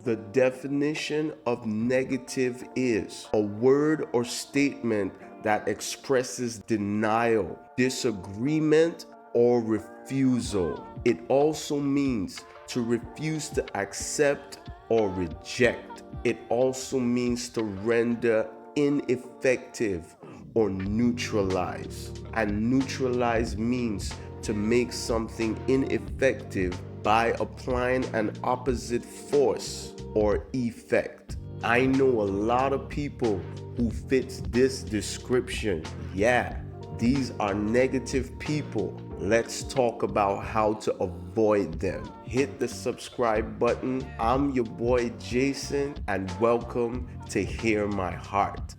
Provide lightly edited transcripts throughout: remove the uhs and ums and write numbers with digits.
The definition of negative is a word or statement that expresses denial, disagreement, or refusal. It also means to refuse to accept or reject. It also means to render ineffective or neutralize. And neutralize means to make something ineffective by applying an opposite force or effect. I know a lot of people who fits this description. Yeah, these are negative people. Let's talk about how to avoid them. Hit the subscribe button. I'm your boy Jason, and welcome to Hear My Heart.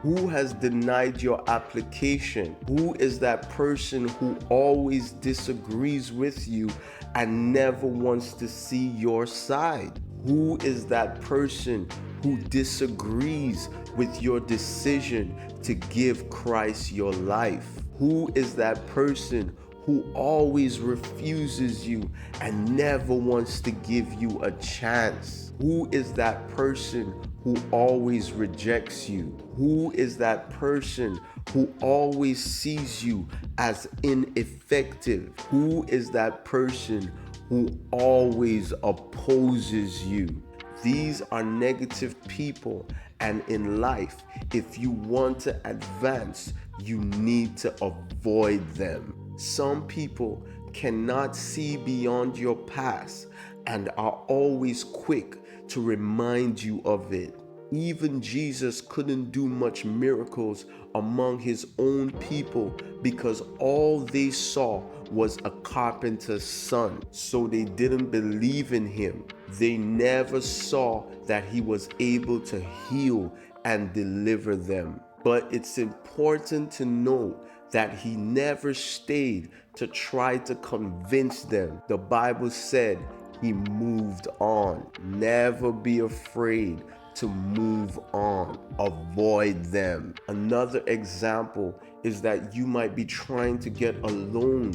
Who has denied your application? Who is that person who always disagrees with you and never wants to see your side? Who is that person who disagrees with your decision to give Christ your life? Who is that person who always refuses you and never wants to give you a chance? Who is that person who always rejects you? Who is that person who always sees you as ineffective? Who is that person who always opposes you? These are negative people, and in life, if you want to advance, you need to avoid them. Some people cannot see beyond your past and are always quick to remind you of it. Even Jesus couldn't do much miracles among his own people because all they saw was a carpenter's son. So they didn't believe in him. They never saw that he was able to heal and deliver them. But it's important to know that he never stayed to try to convince them. The Bible said he moved on. Never be afraid to move on. Avoid them. Another example is that you might be trying to get a loan,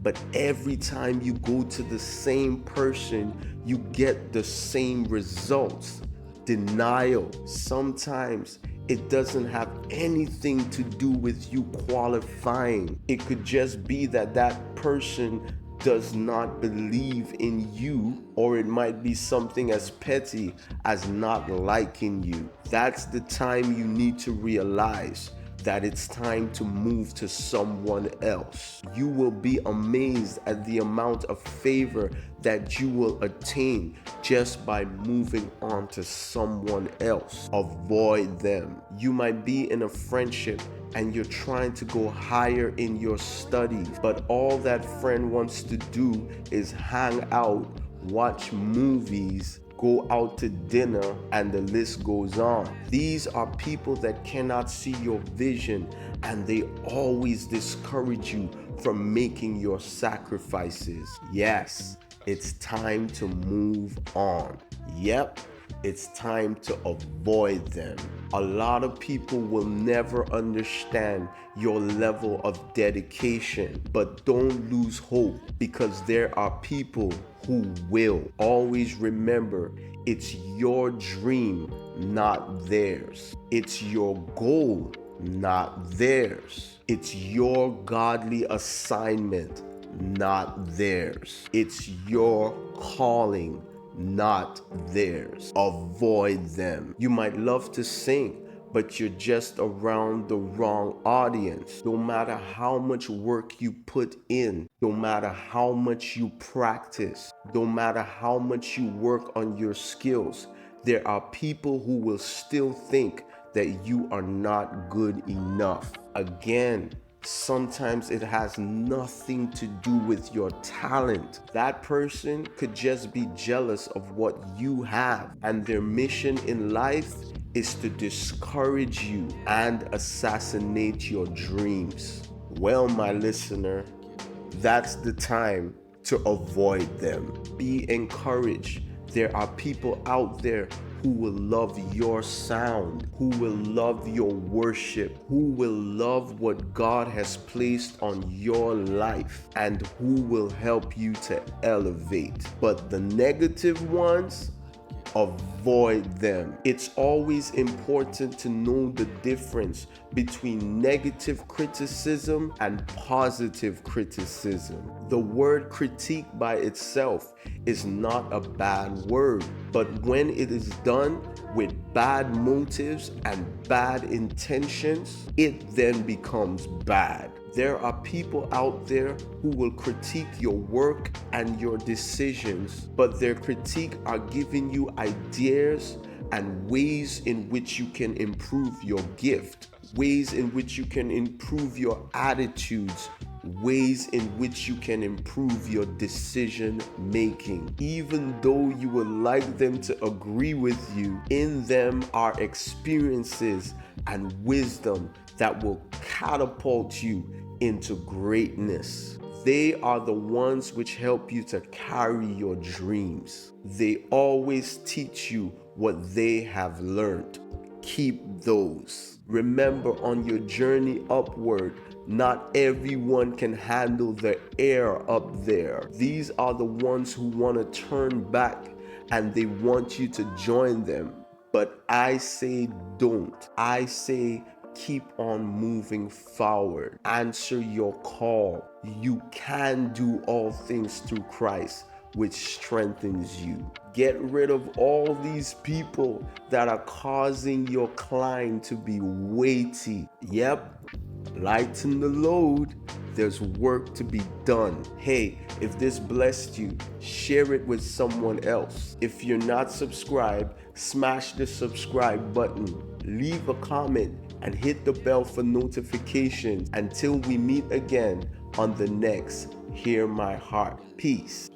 but every time you go to the same person, you get the same results. Denial. Sometimes it doesn't have anything to do with you qualifying. It could just be that that person does not believe in you, or it might be something as petty as not liking you. That's the time you need to realize that it's time to move to someone else. You will be amazed at the amount of favor that you will attain just by moving on to someone else. Avoid them. You might be in a friendship and you're trying to go higher in your studies, but all that friend wants to do is hang out, watch movies, go out to dinner, and the list goes on. These are people that cannot see your vision, and they always discourage you from making your sacrifices. Yes, it's time to move on. Yep, it's time to avoid them. A lot of people will never understand your level of dedication, but don't lose hope, because there are people who will. Always remember, it's your dream, not theirs. It's your goal, not theirs. It's your godly assignment, not theirs. It's your calling, not theirs. Avoid them. You might love to sing, but you're just around the wrong audience. No matter how much work you put in, no matter how much you practice, no matter how much you work on your skills, there are people who will still think that you are not good enough. Again, sometimes it has nothing to do with your talent. That person could just be jealous of what you have, and their mission in life is to discourage you and assassinate your dreams. Well, my listener, that's the time to avoid them. Be encouraged. There are people out there who will love your sound, who will love your worship, who will love what God has placed on your life, and who will help you to elevate. But the negative ones, avoid them. It's always important to know the difference between negative criticism and positive criticism. The word critique by itself is not a bad word, but when it is done with bad motives and bad intentions, it then becomes bad. There are people out there who will critique your work and your decisions, but their critique are giving you ideas and ways in which you can improve your gift, ways in which you can improve your attitudes, ways in which you can improve your decision making. Even though you would like them to agree with you, in them are experiences and wisdom that will catapult you into greatness. They are the ones which help you to carry your dreams. They always teach you what they have learned. Keep those. Remember, on your journey upward, not everyone can handle the air up there. These are the ones who want to turn back and they want you to join them. But I say don't. I say keep on moving forward. Answer your call. You can do all things through Christ, which strengthens you. Get rid of all these people that are causing your climb to be weighty. Yep, lighten the load. There's work to be done. Hey, if this blessed you, share it with someone else. If you're not subscribed, smash the subscribe button. Leave a comment and hit the bell for notifications until we meet again on the next Hear My Heart. Peace.